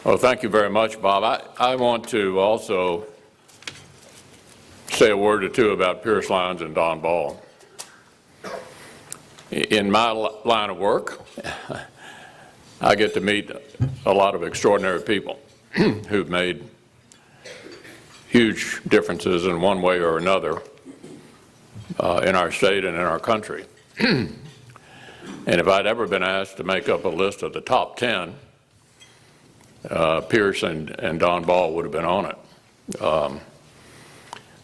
Well, thank you very much, Bob. I want to also say a word or two about Pierce Lyons and Don Ball. In my line of work, I get to meet a lot of extraordinary people who've made huge differences in one way or another in our state and in our country. And if I'd ever been asked to make up a list of the top 10, Pierce and Don Ball would have been on it.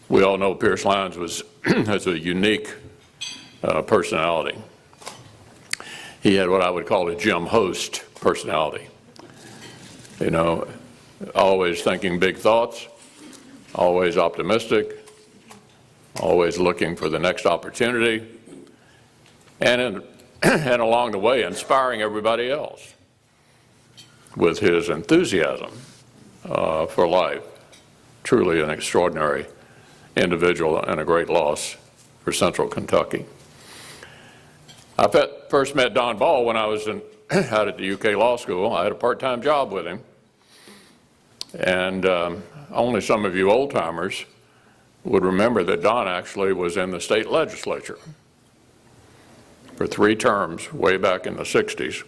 We all know Pierce Lyons has a unique personality. He had what I would call a Jim Host personality. You know, always thinking big thoughts, always optimistic, always looking for the next opportunity, and along the way inspiring everybody else with his enthusiasm for life. Truly an extraordinary individual and a great loss for Central Kentucky. I first met Don Ball when I was out at the UK Law School. I had a part-time job with him. And only some of you old-timers would remember that Don actually was in the state legislature for 3 terms way back in the 60s.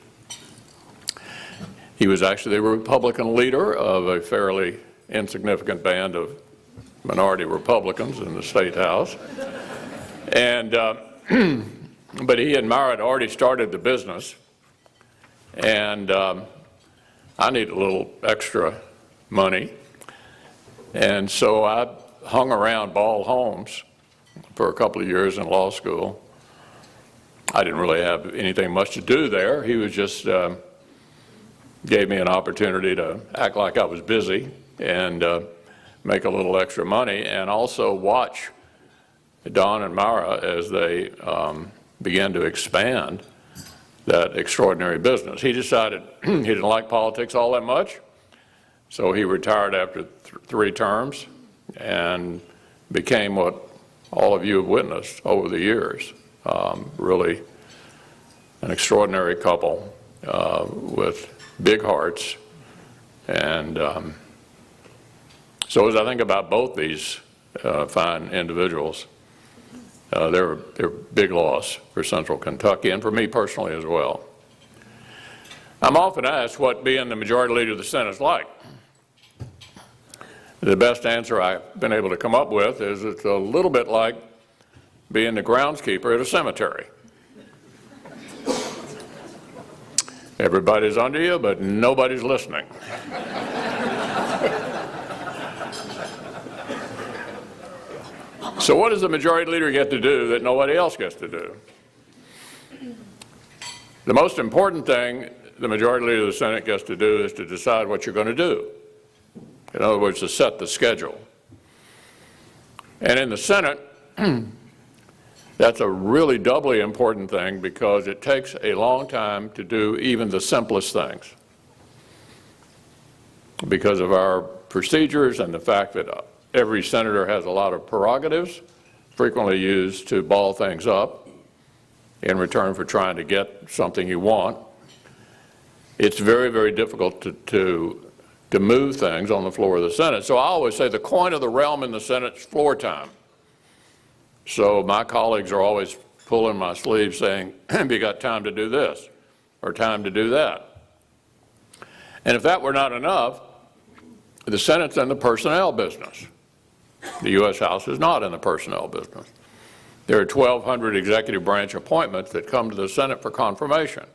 He was actually the Republican leader of a fairly insignificant band of minority Republicans in the State House. And but he and Myra had already started the business, and I needed a little extra money, and so I hung around Ball Holmes for a couple of years in law school. I didn't really have anything much to do there. He was just gave me an opportunity to act like I was busy and make a little extra money, and also watch Don and Myra as they began to expand that extraordinary business. He decided he didn't like politics all that much, so he retired after 3 terms and became what all of you have witnessed over the years. Really an extraordinary couple with big hearts. And so as I think about both these fine individuals, they're a big loss for Central Kentucky and for me personally as well. I'm often asked what being the Majority Leader of the Senate is like. The best answer I've been able to come up with is it's a little bit like being the groundskeeper at a cemetery. Everybody's under you, but nobody's listening. So what does the Majority Leader get to do that nobody else gets to do? The most important thing the Majority Leader of the Senate gets to do is to decide what you're going to do. In other words, to set the schedule. And in the Senate, that's a really doubly important thing because it takes a long time to do even the simplest things. Because of our procedures and the fact that every senator has a lot of prerogatives, frequently used to ball things up in return for trying to get something you want. It's very, very difficult to move things on the floor of the Senate. So I always say the coin of the realm in the Senate is floor time. So my colleagues are always pulling my sleeve saying, have you got time to do this or time to do that? And if that were not enough, the Senate's in the personnel business. The U.S. House is not in the personnel business. There are 1,200 executive branch appointments that come to the Senate for confirmation.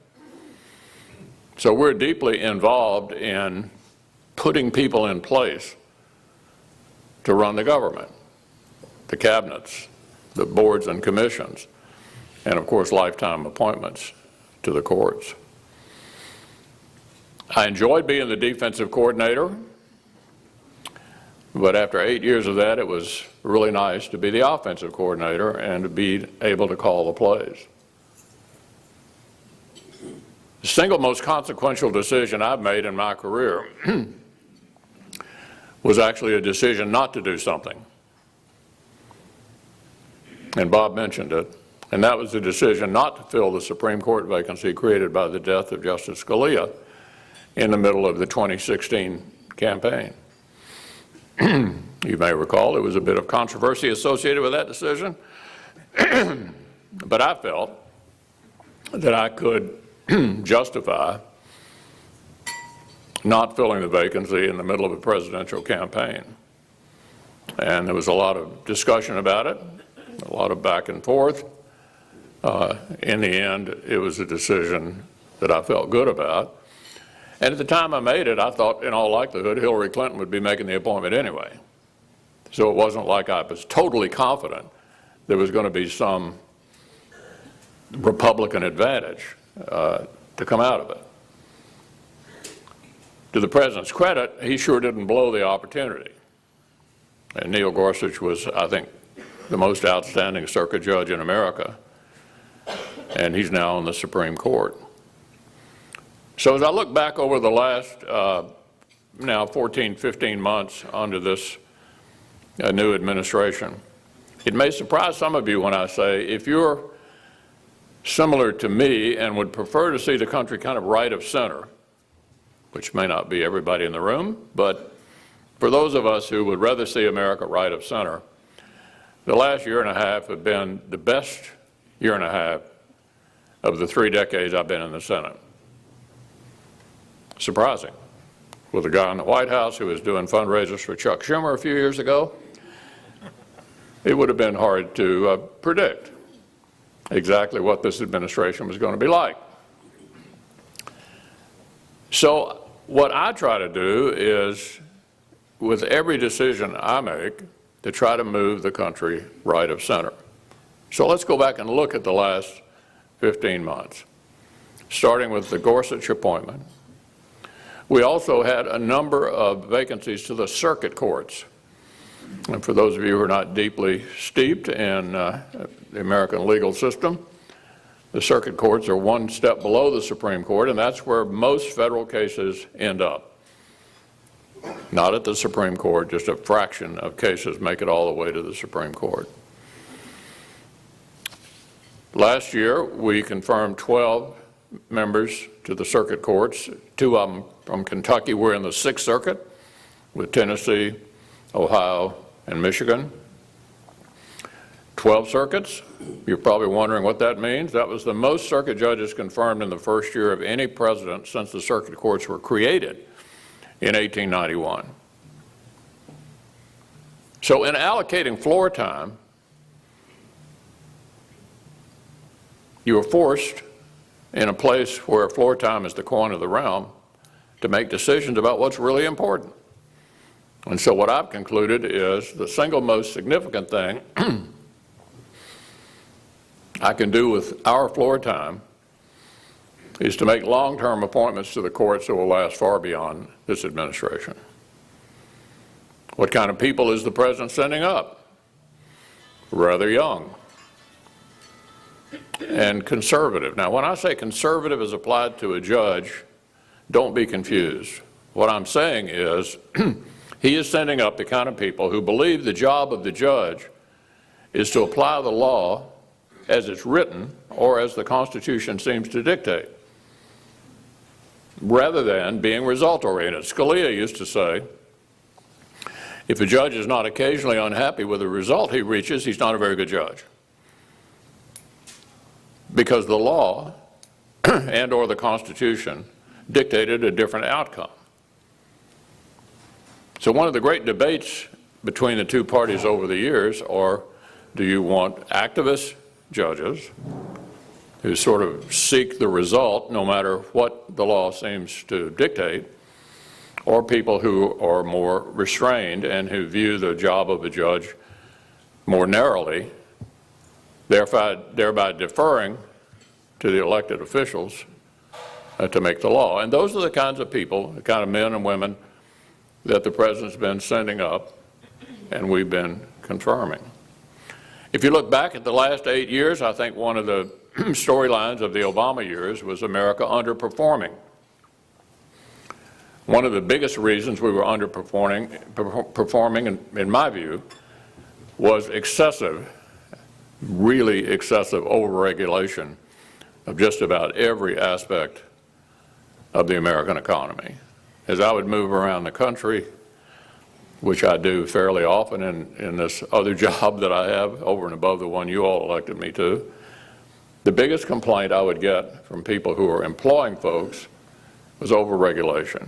So we're deeply involved in putting people in place to run the government, the cabinets, the boards and commissions, and of course lifetime appointments to the courts. I enjoyed being the defensive coordinator, but after 8 years of that, it was really nice to be the offensive coordinator and to be able to call the plays. The single most consequential decision I've made in my career was actually a decision not to do something. And Bob mentioned it. And that was the decision not to fill the Supreme Court vacancy created by the death of Justice Scalia in the middle of the 2016 campaign. You may recall there was a bit of controversy associated with that decision, but I felt that I could justify not filling the vacancy in the middle of a presidential campaign. And there was a lot of discussion about it, a lot of back and forth. In the end, it was a decision that I felt good about. And at the time I made it, I thought in all likelihood Hillary Clinton would be making the appointment anyway. So it wasn't like I was totally confident there was going to be some Republican advantage to come out of it. To the president's credit, he sure didn't blow the opportunity. And Neil Gorsuch was, I think, the most outstanding circuit judge in America, and he's now on the Supreme Court. So as I look back over the last now 14, 15 months under this new administration, it may surprise some of you when I say if you're similar to me and would prefer to see the country kind of right of center, which may not be everybody in the room, but for those of us who would rather see America right of center, the last year and a half have been the best year and a half of the 3 decades I've been in the Senate. Surprising. With a guy in the White House who was doing fundraisers for Chuck Schumer a few years ago, it would have been hard to predict exactly what this administration was going to be like. So what I try to do is, with every decision I make, to try to move the country right of center. So let's go back and look at the last 15 months, starting with the Gorsuch appointment. We also had a number of vacancies to the circuit courts. And for those of you who are not deeply steeped in the American legal system, the circuit courts are one step below the Supreme Court, and that's where most federal cases end up. Not at the Supreme Court, just a fraction of cases make it all the way to the Supreme Court. Last year, we confirmed 12 members to the circuit courts. 2 of them from Kentucky. We're in the 6th Circuit with Tennessee, Ohio, and Michigan. 12 circuits. You're probably wondering what that means. That was the most circuit judges confirmed in the first year of any president since the circuit courts were created in 1891. So in allocating floor time, you are forced, in a place where floor time is the coin of the realm, to make decisions about what's really important. And so what I've concluded is the single most significant thing I can do with our floor time is to make long-term appointments to the courts that will last far beyond this administration. What kind of people is the president sending up? Rather young and conservative. Now, when I say conservative as applied to a judge, don't be confused. What I'm saying is he is sending up the kind of people who believe the job of the judge is to apply the law as it's written or as the Constitution seems to dictate, rather than being result-oriented. Scalia used to say, if a judge is not occasionally unhappy with the result he reaches, he's not a very good judge. Because the law and or the Constitution dictated a different outcome. So one of the great debates between the two parties over the years are, do you want activist judges who sort of seek the result no matter what the law seems to dictate, or people who are more restrained and who view the job of a judge more narrowly, thereby deferring to the elected officials to make the law. And those are the kinds of people, the kind of men and women that the president's been sending up and we've been confirming. If you look back at the last 8 years, I think one of the storylines of the Obama years was America underperforming. One of the biggest reasons we were underperforming, in my view, was excessive, really excessive overregulation of just about every aspect of the American economy. As I would move around the country, which I do fairly often in this other job that I have over and above the one you all elected me to, the biggest complaint I would get from people who are employing folks was overregulation.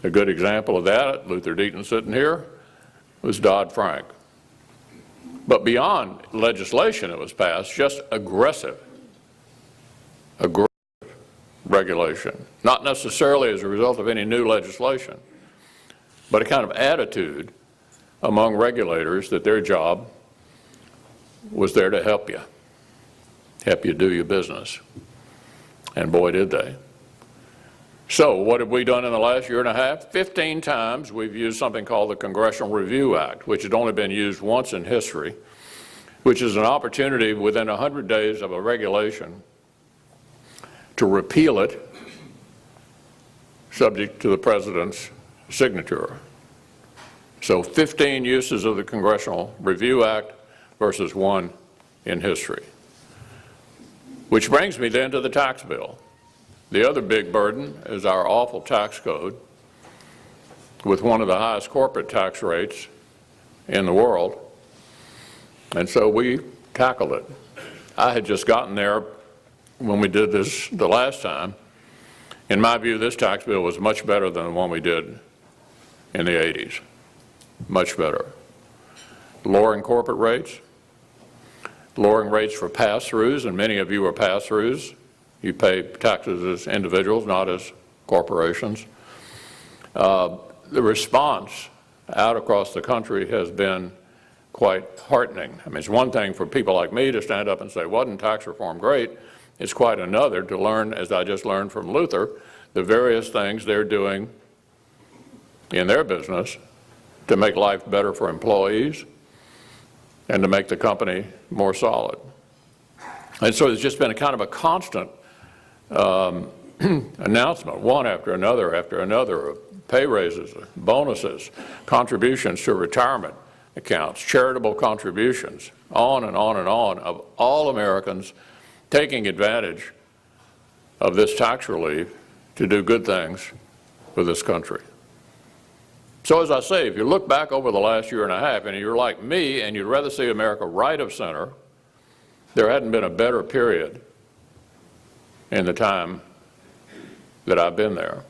A good example of that, Luther Deaton sitting here, was Dodd-Frank. But beyond legislation that was passed, just aggressive regulation, not necessarily as a result of any new legislation, but a kind of attitude among regulators that their job was there to help you do your business. And boy, did they. So what have we done in the last year and a half? 15 times we've used something called the Congressional Review Act, which had only been used once in history, which is an opportunity within 100 days of a regulation to repeal it, subject to the president's signature. So 15 uses of the Congressional Review Act versus one in history. Which brings me then to the tax bill. The other big burden is our awful tax code with one of the highest corporate tax rates in the world. And so we tackled it. I had just gotten there when we did this the last time. In my view, this tax bill was much better than the one we did in the 80s. Much better. Lowering corporate rates, lowering rates for pass-throughs, and many of you are pass-throughs. You pay taxes as individuals, not as corporations. The response out across the country has been quite heartening. I mean, it's one thing for people like me to stand up and say, wasn't tax reform great? It's quite another to learn, as I just learned from Luther, the various things they're doing in their business to make life better for employees and to make the company more solid. And so it's just been a kind of a constant announcement, one after another, of pay raises, bonuses, contributions to retirement accounts, charitable contributions, on and on and on, of all Americans taking advantage of this tax relief to do good things for this country. So as I say, if you look back over the last year and a half and you're like me and you'd rather see America right of center, there hadn't been a better period in the time that I've been there.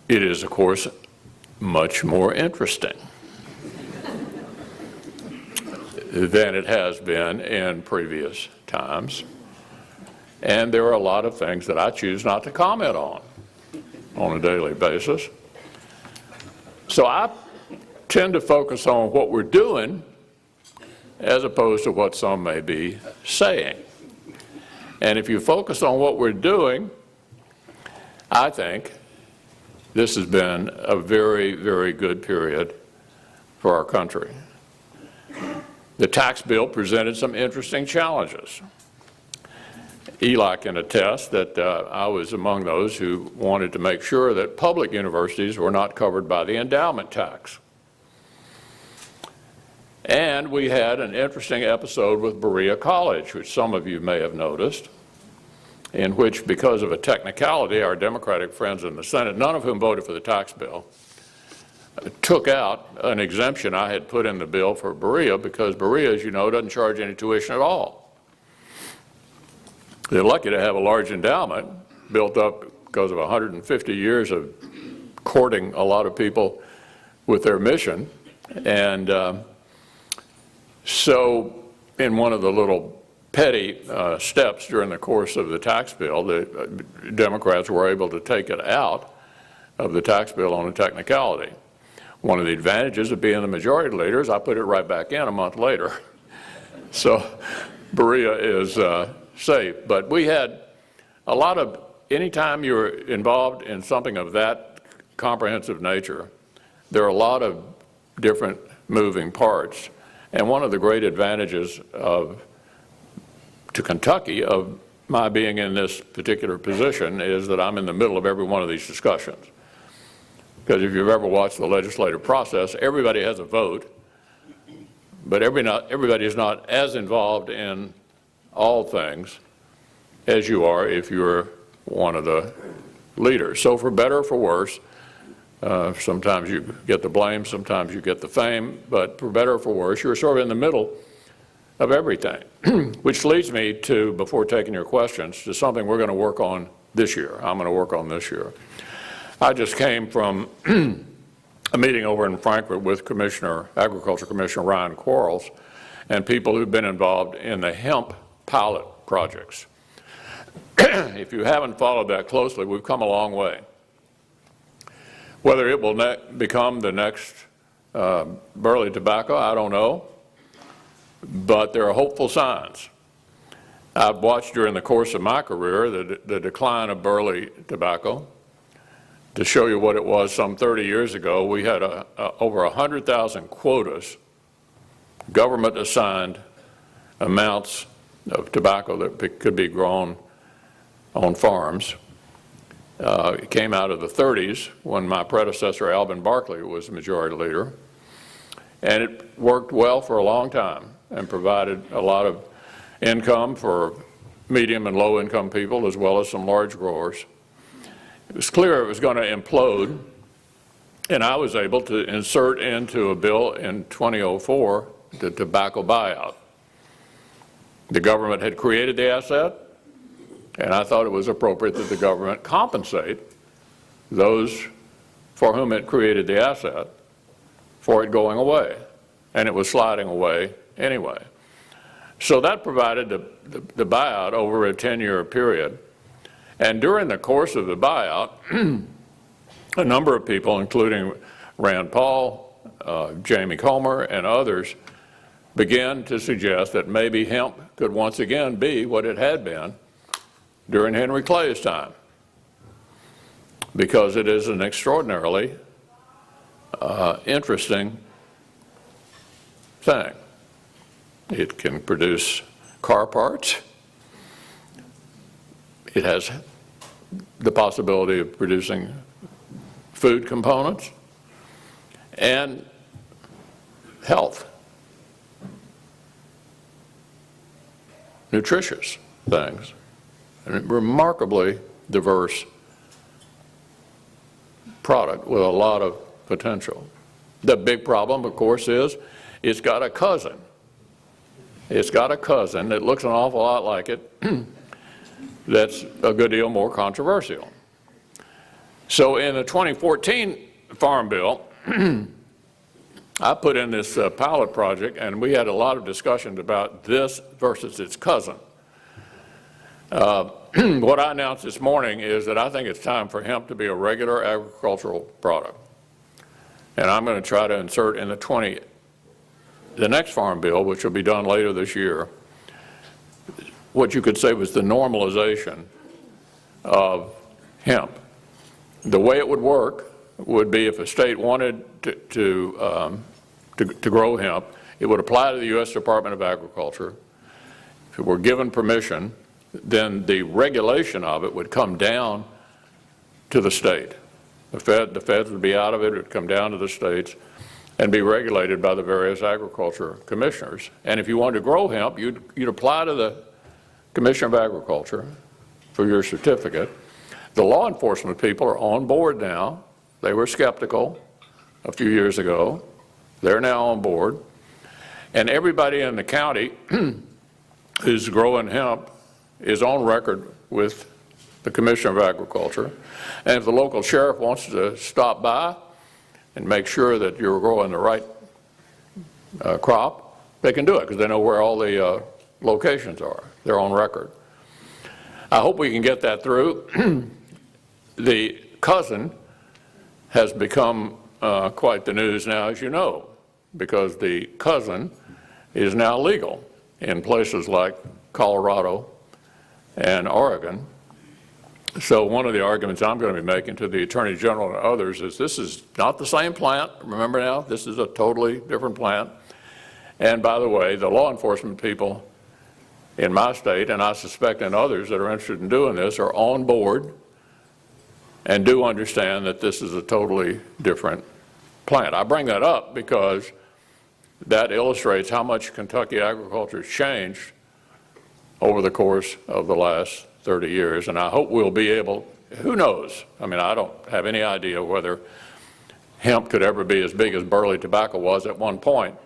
It is, of course, much more interesting than it has been in previous times. And there are a lot of things that I choose not to comment on a daily basis. So I tend to focus on what we're doing as opposed to what some may be saying. And if you focus on what we're doing, I think this has been a very, very good period for our country. The tax bill presented some interesting challenges. Eli can attest that I was among those who wanted to make sure that public universities were not covered by the endowment tax. And we had an interesting episode with Berea College, which some of you may have noticed, in which, because of a technicality, our Democratic friends in the Senate, none of whom voted for the tax bill, took out an exemption I had put in the bill for Berea, because Berea, as you know, doesn't charge any tuition at all. They're lucky to have a large endowment built up because of 150 years of courting a lot of people with their mission. And so in one of the little petty steps during the course of the tax bill, the Democrats were able to take it out of the tax bill on a technicality. One of the advantages of being the majority leader is I put it right back in a month later. So Berea is safe. But we had a lot of, anytime you're involved in something of that comprehensive nature, there are a lot of different moving parts. And one of the great advantages to Kentucky of my being in this particular position is that I'm in the middle of every one of these discussions. Because if you've ever watched the legislative process, everybody has a vote, but everybody is not as involved in all things as you are if you're one of the leaders. So for better or for worse, sometimes you get the blame, sometimes you get the fame, but for better or for worse, you're sort of in the middle of everything. Which leads me to, before taking your questions, to something we're going to work on this year. I'm going to work on this year. I just came from a meeting over in Frankfurt with Agriculture Commissioner Ryan Quarles and people who've been involved in the hemp pilot projects. If you haven't followed that closely, we've come a long way. Whether it will become the next burley tobacco, I don't know, but there are hopeful signs. I've watched during the course of my career the decline of burley tobacco. To show you what it was some 30 years ago, we had over 100,000 quotas, government-assigned amounts of tobacco that could be grown on farms. It came out of the 30s when my predecessor, Alvin Barkley, was the majority leader. And it worked well for a long time and provided a lot of income for medium and low income people as well as some large growers. It was clear it was going to implode, and I was able to insert into a bill in 2004 the tobacco buyout. The government had created the asset, and I thought it was appropriate that the government compensate those for whom it created the asset for it going away, and it was sliding away anyway. So that provided the buyout over a 10-year period. And during the course of the buyout, a number of people, including Rand Paul, Jamie Comer, and others, began to suggest that maybe hemp could once again be what it had been during Henry Clay's time, because it is an extraordinarily interesting thing. It can produce car parts. It has the possibility of producing food components and health, nutritious things, and a remarkably diverse product with a lot of potential. The big problem, of course, is it's got a cousin. It's got a cousin that looks an awful lot like it that's a good deal more controversial. So in the 2014 Farm Bill, I put in this pilot project, and we had a lot of discussions about this versus its cousin. What I announced this morning is that I think it's time for hemp to be a regular agricultural product. And I'm going to try to insert in the next Farm Bill, which will be done later this year, what you could say was the normalization of hemp. The way it would work would be if a state wanted to grow hemp, it would apply to the U.S. Department of Agriculture. If it were given permission, then the regulation of it would come down to the state. The feds would be out of it, it would come down to the states and be regulated by the various agriculture commissioners. And if you wanted to grow hemp, you'd apply to the Commission of Agriculture for your certificate. The law enforcement people are on board now. They were skeptical a few years ago. They're now on board. And everybody in the county who's growing hemp is on record with the Commission of Agriculture. And if the local sheriff wants to stop by and make sure that you're growing the right crop, they can do it because they know where all the locations are. They're on record. I hope we can get that through. The cousin has become quite the news now, as you know, because the cousin is now legal in places like Colorado and Oregon. So one of the arguments I'm going to be making to the Attorney General and others is this is not the same plant. Remember now, this is a totally different plant. And by the way, the law enforcement people in my state, and I suspect in others that are interested in doing this, are on board and do understand that this is a totally different plant. I bring that up because that illustrates how much Kentucky agriculture has changed over the course of the last 30 years, and I hope we'll be able, who knows? I mean, I don't have any idea whether hemp could ever be as big as burley tobacco was at one point,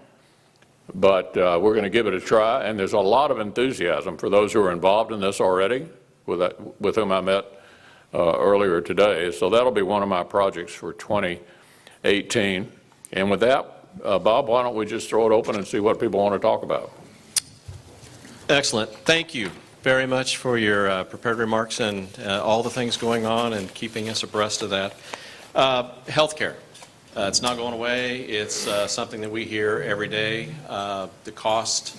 but we're going to give it a try, and there's a lot of enthusiasm for those who are involved in this already, with whom I met earlier today. So that'll be one of my projects for 2018. And with that, Bob, why don't we just throw it open and see what people want to talk about? Excellent. Thank you very much for your prepared remarks and all the things going on and keeping us abreast of that. Healthcare. It's not going away. It's something that we hear every day. The cost,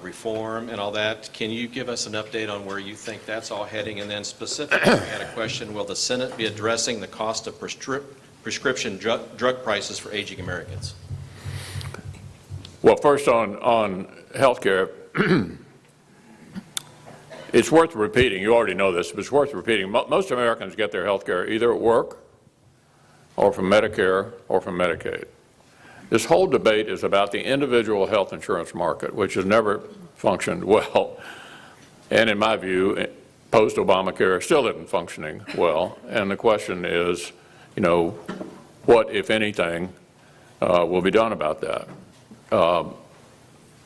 reform, and all that. Can you give us an update on where you think that's all heading? And then specifically, I had a question: will the Senate be addressing the cost of prescription drug prices for aging Americans? Well, first on health care, it's worth repeating. You already know this, but it's worth repeating. Most Americans get their health care either at work or from Medicare or from Medicaid. This whole debate is about the individual health insurance market, which has never functioned well. And in my view, post-Obamacare still isn't functioning well. And the question is, you know, what, if anything, will be done about that?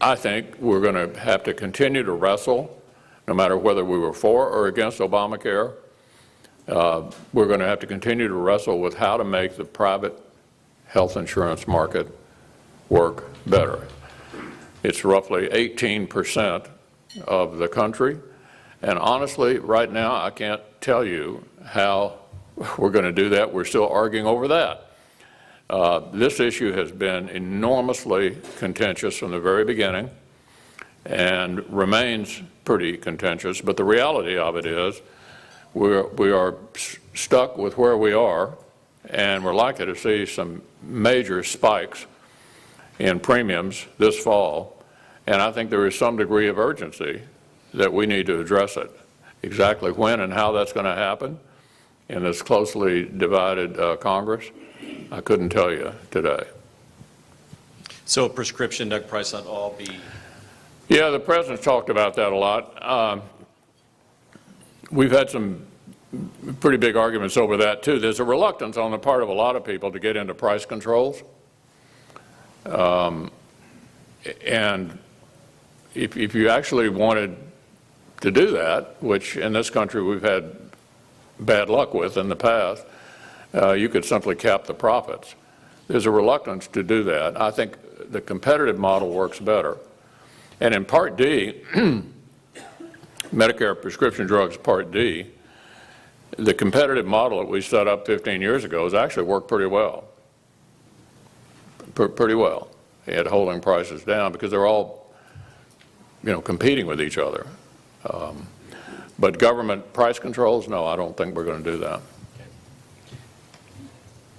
I think we're going to have to continue to wrestle, no matter whether we were for or against Obamacare. We're going to have to continue to wrestle with how to make the private health insurance market work better. It's roughly 18% of the country, and honestly, right now, I can't tell you how we're going to do that. We're still arguing over that. This issue has been enormously contentious from the very beginning and remains pretty contentious, but the reality of it is we are stuck with where we are, and we're likely to see some major spikes in premiums this fall, and I think there is some degree of urgency that we need to address it. Exactly when and how that's going to happen in this closely divided Congress, I couldn't tell you today. So prescription drug price ought all be... Yeah, the President's talked about that a lot. We've had some pretty big arguments over that, too. There's a reluctance on the part of a lot of people to get into price controls. And if you actually wanted to do that, which in this country we've had bad luck with in the past, you could simply cap the profits. There's a reluctance to do that. I think the competitive model works better. And in Part D, Medicare prescription drugs Part D, the competitive model that we set up 15 years ago has actually worked pretty well. Pretty well at holding prices down because they're all, you know, competing with each other. But government price controls, no, I don't think we're going to do that.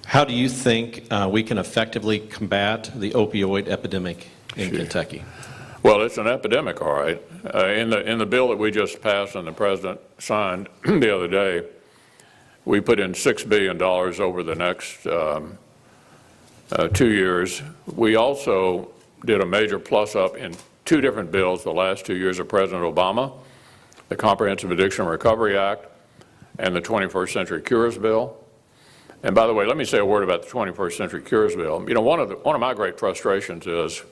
How do you think we can effectively combat the opioid epidemic in Kentucky? Well, it's an epidemic, all right. In the bill that we just passed and the President signed the other day, we put in $6 billion over the next 2 years. We also did a major plus-up in 2 different bills the last 2 years of President Obama, the Comprehensive Addiction Recovery Act and the 21st Century Cures Bill. And by the way, let me say a word about the 21st Century Cures Bill. You know, one of my great frustrations is,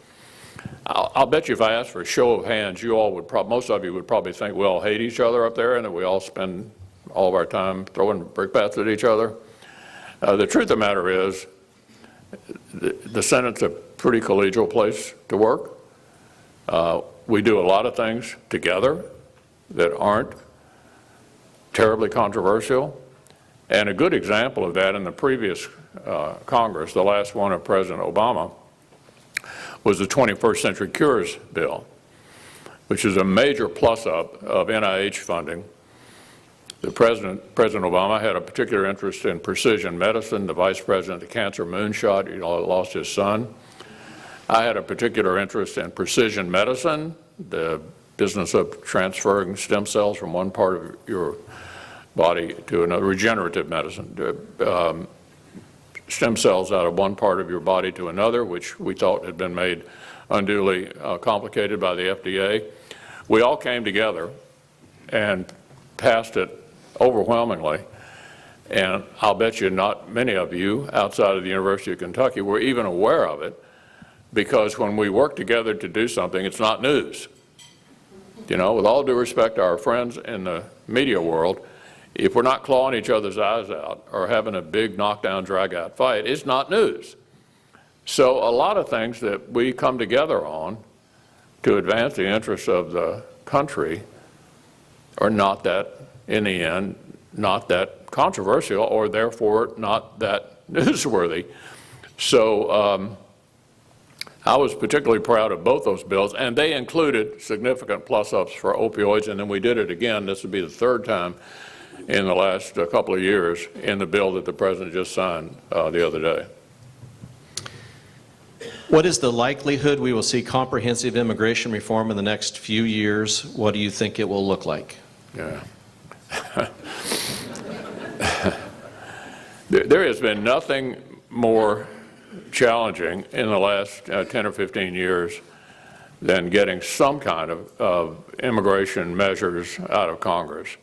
I'll bet you if I asked for a show of hands, you all would most of you would probably think we all hate each other up there and that we all spend all of our time throwing brickbats at each other. The truth of the matter is, the Senate's a pretty collegial place to work. We do a lot of things together that aren't terribly controversial. And a good example of that in the previous Congress, the last one of President Obama, was the 21st Century Cures Bill, which is a major plus-up of NIH funding. President Obama had a particular interest in precision medicine. The Vice President, the cancer moonshot, you know, lost his son. I had a particular interest in precision medicine, the business of transferring stem cells from one part of your body to another, regenerative medicine, stem cells out of one part of your body to another, which we thought had been made unduly complicated by the FDA. We all came together and passed it overwhelmingly. And I'll bet you not many of you outside of the University of Kentucky were even aware of it, because when we work together to do something, it's not news. You know, with all due respect to our friends in the media world, if we're not clawing each other's eyes out or having a big knockdown, drag-out fight, it's not news. So a lot of things that we come together on to advance the interests of the country are not that, in the end, not that controversial, or therefore not that newsworthy. So I was particularly proud of both those bills, and they included significant plus-ups for opioids, and then we did it again. This would be the third time in the last couple of years in the bill that the President just signed the other day. What is the likelihood we will see comprehensive immigration reform in the next few years? What do you think it will look like? Yeah. There has been nothing more challenging in the last 10 or 15 years than getting some kind of immigration measures out of Congress.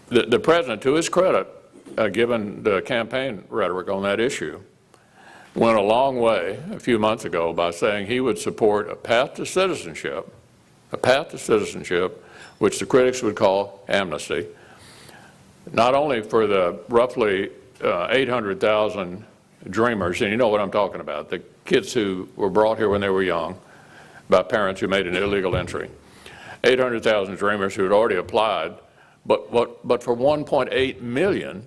The President, to his credit, given the campaign rhetoric on that issue, went a long way a few months ago by saying he would support a path to citizenship, which the critics would call amnesty, not only for the roughly 800,000 dreamers, and you know what I'm talking about, the kids who were brought here when they were young by parents who made an illegal entry, 800,000 dreamers who had already applied, but for 1.8 million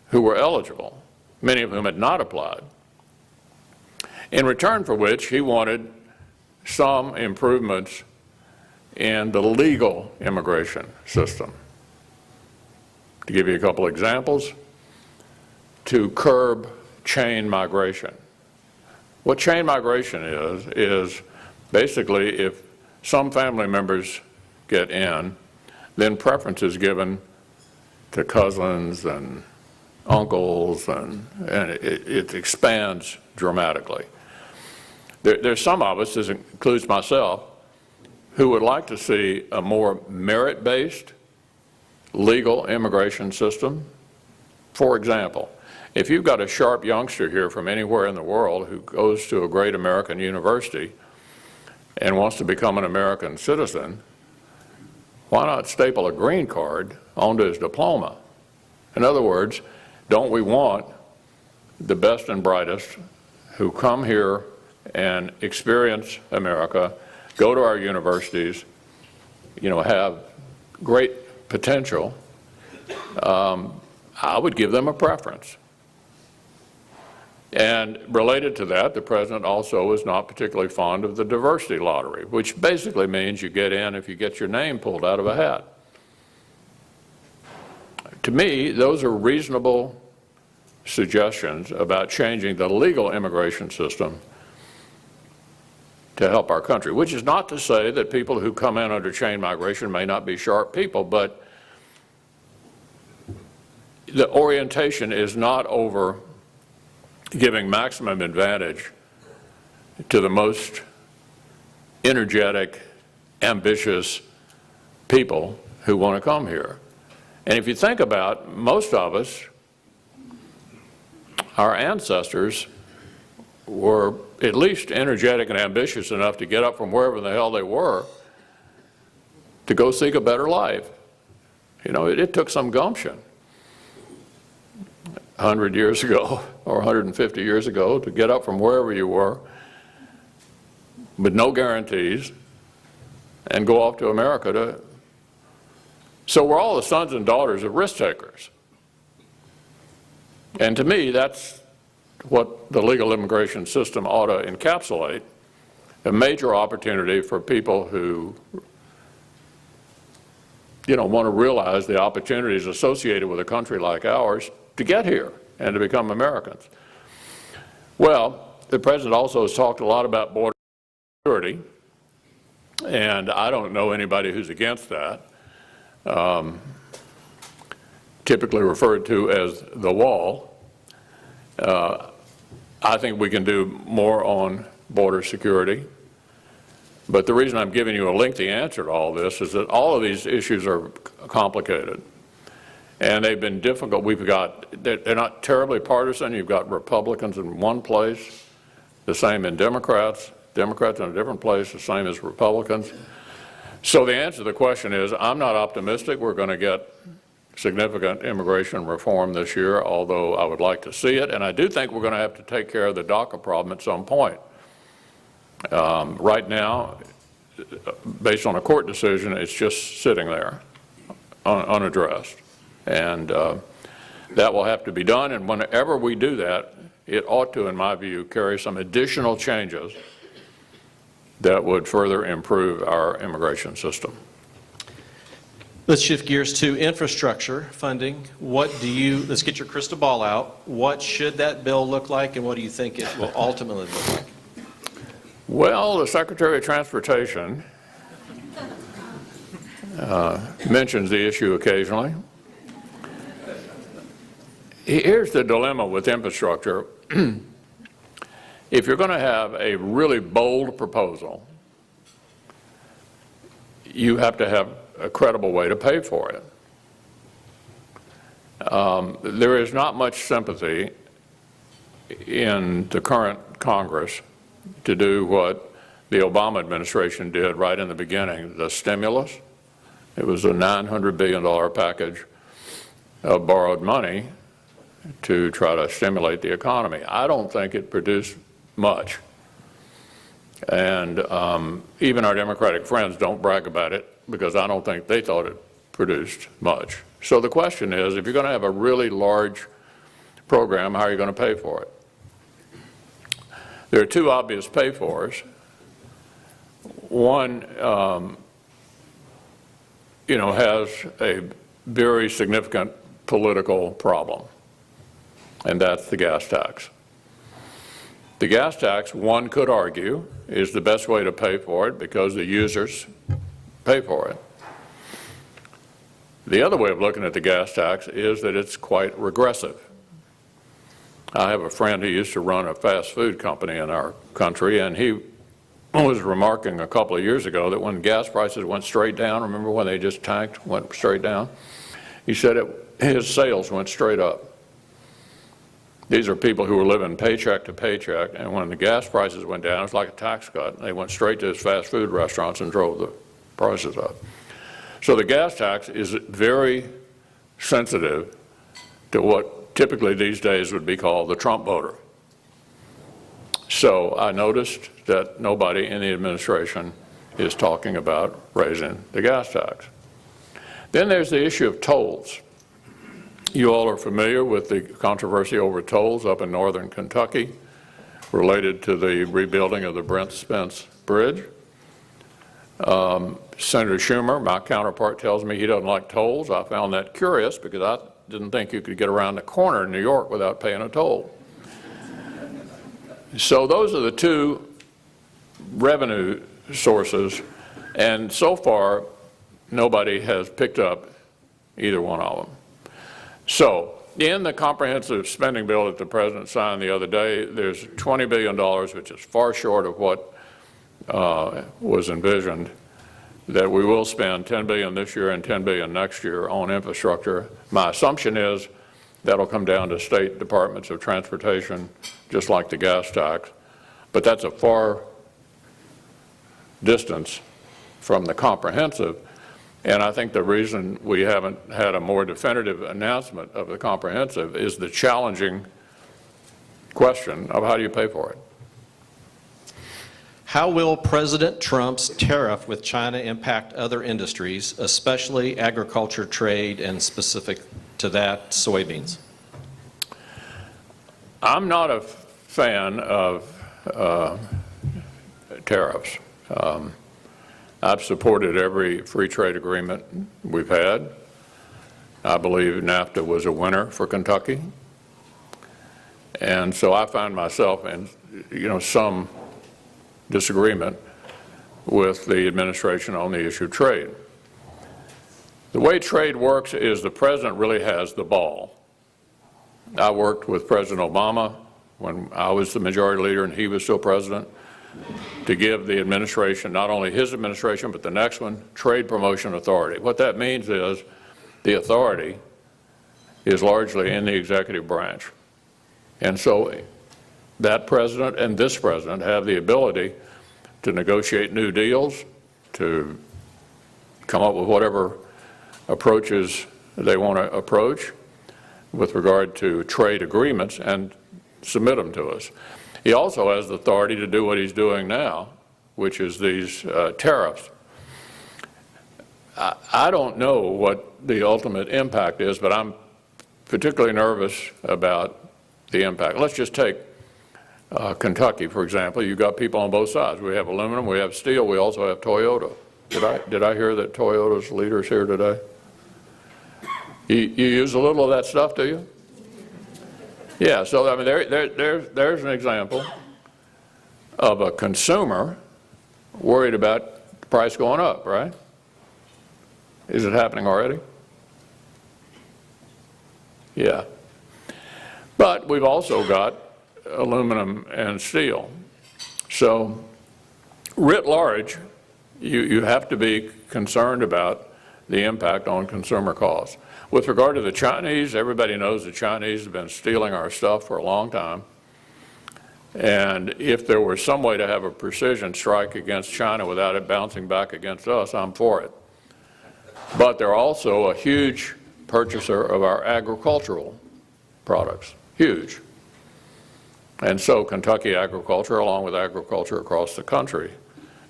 who were eligible, many of whom had not applied, in return for which he wanted some improvements in the legal immigration system. To give you a couple examples, to curb chain migration. What chain migration is basically if some family members get in, then preference is given to cousins and uncles, and it expands dramatically. There's some of us, this includes myself, who would like to see a more merit-based legal immigration system. For example, if you've got a sharp youngster here from anywhere in the world who goes to a great American university and wants to become an American citizen, why not staple a green card onto his diploma? In other words, don't we want the best and brightest who come here and experience America, go to our universities, you know, have great potential? I would give them a preference. And related to that, the President also is not particularly fond of the diversity lottery, which basically means you get in if you get your name pulled out of a hat. To me, those are reasonable suggestions about changing the legal immigration system to help our country, which is not to say that people who come in under chain migration may not be sharp people, but the orientation is not over giving maximum advantage to the most energetic, ambitious people who want to come here. And if you think about most of us, our ancestors were at least energetic and ambitious enough to get up from wherever the hell they were to go seek a better life. You know, it took some gumption 100 years ago or 150 years ago to get up from wherever you were with no guarantees and go off to America. So we're all the sons and daughters of risk takers. And to me, that's what the legal immigration system ought to encapsulate, a major opportunity for people who, you know, want to realize the opportunities associated with a country like ours to get here and to become Americans. Well, the President also has talked a lot about border security, and I don't know anybody who's against that, typically referred to as the wall. I think we can do more on border security. But the reason I'm giving you a lengthy answer to all this is that all of these issues are complicated. And they've been difficult. They're not terribly partisan. You've got Republicans in one place, the same in Democrats in a different place, the same as Republicans. So the answer to the question is, I'm not optimistic we're going to get significant immigration reform this year, although I would like to see it. And I do think we're going to have to take care of the DACA problem at some point. Right now, based on a court decision, it's just sitting there unaddressed. And that will have to be done. And whenever we do that, it ought to, in my view, carry some additional changes that would further improve our immigration system. Let's shift gears to infrastructure funding. Let's get your crystal ball out. What should that bill look like, and what do you think it will ultimately look like? Well, the Secretary of Transportation mentions the issue occasionally. Here's the dilemma with infrastructure. If you're going to have a really bold proposal, you have to have a credible way to pay for it. There is not much sympathy in the current Congress to do what the Obama administration did right in the beginning, the stimulus. It was a $900 billion package of borrowed money to try to stimulate the economy. I don't think it produced much. And even our Democratic friends don't brag about it because I don't think they thought it produced much. So the question is, if you're going to have a really large program, how are you going to pay for it? There are two obvious pay-fors. One, has a very significant political problem, and that's the gas tax. The gas tax, one could argue, is the best way to pay for it because the users pay for it. The other way of looking at the gas tax is that it's quite regressive. I have a friend who used to run a fast food company in our country, and he was remarking a couple of years ago that when gas prices went straight down, remember when they just tanked, went straight down? He said his sales went straight up. These are people who were living paycheck to paycheck, and when the gas prices went down, it was like a tax cut. They went straight to his fast food restaurants and drove the prices up. So the gas tax is very sensitive to what typically these days would be called the Trump voter. So I noticed that nobody in the administration is talking about raising the gas tax. Then there's the issue of tolls. You all are familiar with the controversy over tolls up in northern Kentucky related to the rebuilding of the Brent Spence Bridge. Senator Schumer, my counterpart, tells me he doesn't like tolls. I found that curious because I didn't think you could get around the corner in New York without paying a toll. So those are the two revenue sources, and so far nobody has picked up either one of them. So in the comprehensive spending bill that the President signed the other day, there's $20 billion, which is far short of what was envisioned, that we will spend $10 billion this year and $10 billion next year on infrastructure. My assumption is that'll come down to state departments of transportation, just like the gas tax. But that's a far distance from the comprehensive. And I think the reason we haven't had a more definitive announcement of the comprehensive is the challenging question of how do you pay for it? How will President Trump's tariff with China impact other industries, especially agriculture, trade, and specific to that, soybeans? I'm not a fan of tariffs. I've supported every free trade agreement we've had. I believe NAFTA was a winner for Kentucky. And so I find myself in, some disagreement with the administration on the issue of trade. The way trade works is the president really has the ball. I worked with President Obama when I was the majority leader and he was still president. to give the administration, not only his administration, but the next one, trade promotion authority. What that means is the authority is largely in the executive branch. And so that president and this president have the ability to negotiate new deals, to come up with whatever approaches they want to approach with regard to trade agreements and submit them to us. He also has the authority to do what he's doing now, which is these tariffs. I don't know what the ultimate impact is, but I'm particularly nervous about the impact. Let's just take Kentucky, for example. You've got people on both sides. We have aluminum, we have steel, we also have Toyota. Did I hear that Toyota's leader's here today? You use a little of that stuff, do you? Yeah, so I mean, there's an example of a consumer worried about the price going up, right? Is it happening already? Yeah. But we've also got aluminum and steel. So writ large, you have to be concerned about the impact on consumer costs. With regard to the Chinese, everybody knows the Chinese have been stealing our stuff for a long time. And if there were some way to have a precision strike against China without it bouncing back against us, I'm for it. But they're also a huge purchaser of our agricultural products, huge. And so Kentucky agriculture, along with agriculture across the country,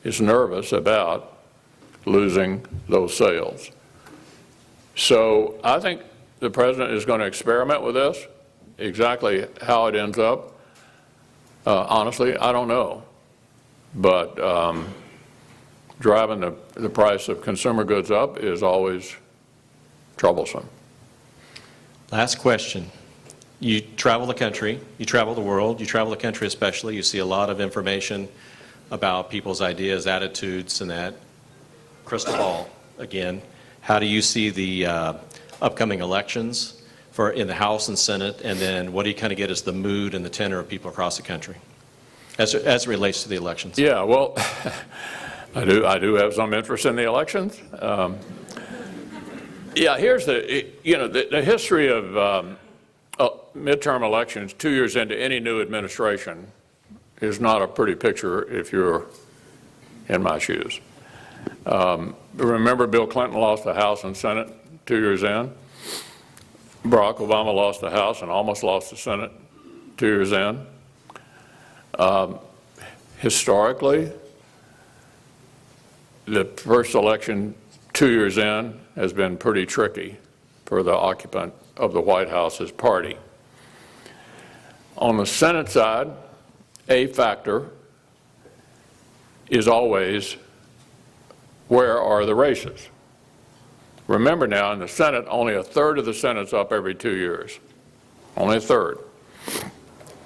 is nervous about losing those sales. So I think the president is going to experiment with this. Exactly how it ends up, honestly, I don't know. But driving the price of consumer goods up is always troublesome. Last question. You travel the country, you travel the world, you travel the country especially, you see a lot of information about people's ideas, attitudes, and that. Crystal ball, again. How do you see the upcoming elections in the House and Senate, and then what do you kind of get as the mood and the tenor of people across the country as it relates to the elections? Yeah, well, I do have some interest in the elections. Yeah, here's the history of midterm elections 2 years into any new administration is not a pretty picture if you're in my shoes. Remember, Bill Clinton lost the House and Senate 2 years in. Barack Obama lost the House and almost lost the Senate 2 years in. Historically, the first election 2 years in has been pretty tricky for the occupant of the White House's party. On the Senate side, a factor is always, where are the races? Remember now, in the Senate, only a third of the Senate's up every 2 years. Only a third.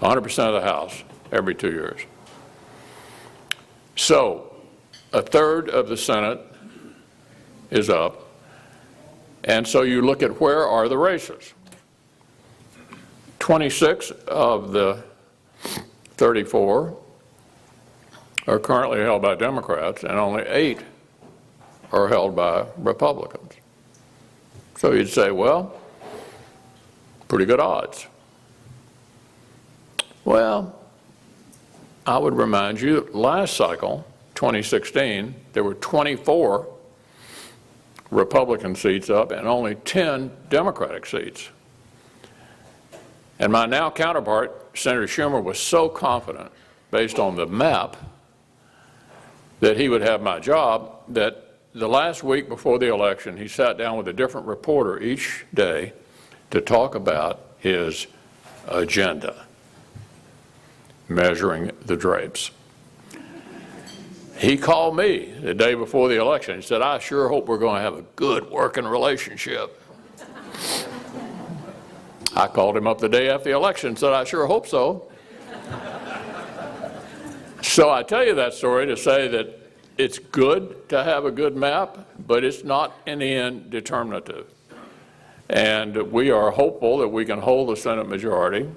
100% of the House every 2 years. So, a third of the Senate is up. And so you look at where are the races. 26 of the 34 are currently held by Democrats, and only 8 are held by Republicans. So you'd say, well, pretty good odds. Well, I would remind you, last cycle, 2016, there were 24 Republican seats up and only 10 Democratic seats. And my now counterpart, Senator Schumer, was so confident, based on the map, that he would have my job, that the last week before the election, he sat down with a different reporter each day to talk about his agenda, measuring the drapes. He called me the day before the election. He said, I sure hope we're going to have a good working relationship. I called him up the day after the election and said, I sure hope so. So I tell you that story to say that it's good to have a good map, but it's not in the end determinative. And we are hopeful that we can hold the Senate majority.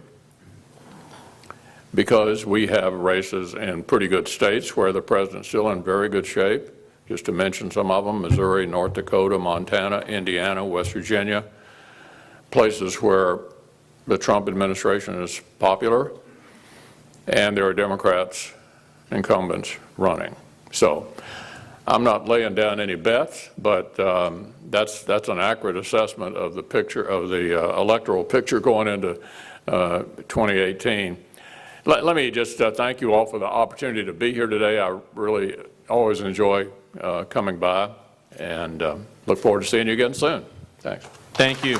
because we have races in pretty good states where the president's still in very good shape. Just to mention some of them: Missouri, North Dakota, Montana, Indiana, West Virginia, places where the Trump administration is popular, and there are Democrats, incumbents, running. So I'm not laying down any bets, but that's an accurate assessment of the picture, of the electoral picture going into 2018. Let me just thank you all for the opportunity to be here today. I really always enjoy coming by, and look forward to seeing you again soon. Thanks. Thank you.